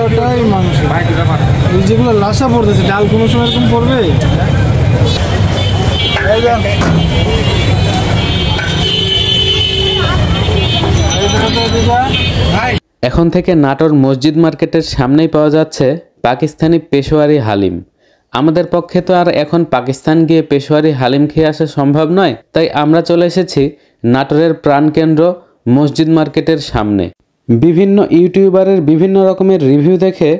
ওটাই মাংস। এই যেগুলো লাসা পড়তেছে, ডাল কোনো সময় এরকম পড়বে? এখন থেকে নাটোর মসজিদ মার্কেটের সামনেই পাওয়া যাচ্ছে পাকিস্তানি পেশোয়ারি হালিম। আমাদের পক্ষে তো আর এখন পাকিস্তান গিয়ে পেশোয়ারি হালিম খেয়ে আসা সম্ভব নয়, তাই আমরা চলে এসেছি নাটোরের প্রাণকেন্দ্র মসজিদ মার্কেটের সামনে। বিভিন্ন ইউটিউবারের বিভিন্ন রকমের রিভিউ দেখে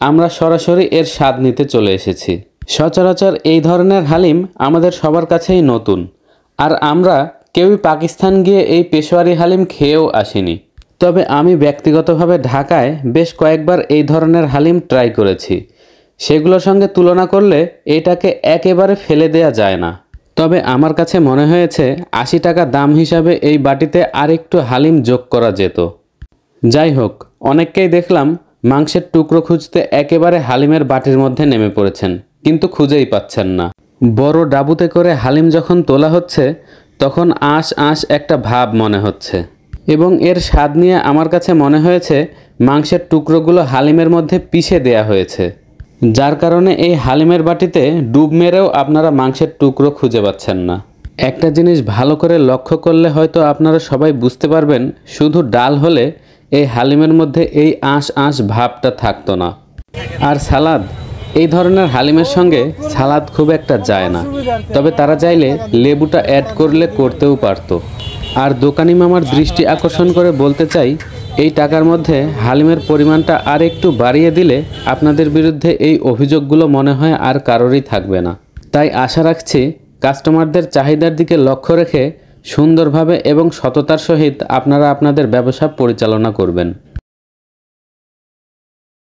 আমরা সরাসরি এর স্বাদ নিতে চলে এসেছি। সচরাচর এই ধরনের হালিম আমাদের সবার কাছেই নতুন, আর আমরা কেউই পাকিস্তান গিয়ে এই পেশোয়ারি হালিম খেয়েও আসিনি। তবে আমি ব্যক্তিগতভাবে ঢাকায় বেশ কয়েকবার এই ধরনের হালিম ট্রাই করেছি। সেগুলোর সঙ্গে তুলনা করলে এটাকে একেবারে ফেলে দেয়া যায় না। তবে আমার কাছে মনে হয়েছে ৮০ টাকা দাম হিসাবে এই বাটিতে আরেকটু হালিম যোগ করা যেত। যাই হোক, অনেককেই দেখলাম মাংসের টুকরো খুঁজতে একেবারে হালিমের বাটির মধ্যে নেমে পড়েছেন, কিন্তু খুঁজেই পাচ্ছেন না। বড় ডাবুতে করে হালিম যখন তোলা হচ্ছে তখন আঁশ আঁশ একটা ভাব মনে হচ্ছে, এবং এর স্বাদ নিয়ে আমার কাছে মনে হয়েছে মাংসের টুকরোগুলো হালিমের মধ্যে পিষে দেয়া হয়েছে, যার কারণে এই হালিমের বাটিতে ডুব মেরেও আপনারা মাংসের টুকরো খুঁজে পাচ্ছেন না। একটা জিনিস ভালো করে লক্ষ্য করলে হয়তো আপনারা সবাই বুঝতে পারবেন, শুধু ডাল হলে এই হালিমের মধ্যে এই আঁশ আঁশ ভাবটা থাকতো না। আর সালাদ, এই ধরনের হালিমের সঙ্গে সালাদ খুব একটা যায় না, তবে তারা চাইলে লেবুটা অ্যাড করলে করতেও পারতো। আর দোকানি মামার দৃষ্টি আকর্ষণ করে বলতে চাই, এই টাকার মধ্যে হালিমের পরিমাণটা আর একটু বাড়িয়ে দিলে আপনাদের বিরুদ্ধে এই অভিযোগগুলো মনে হয় আর কারোরই থাকবে না। তাই আশা রাখছি কাস্টমারদের চাহিদার দিকে লক্ষ্য রেখে সুন্দরভাবে এবং সততার সহিত আপনারা আপনাদের ব্যবসা পরিচালনা করবেন।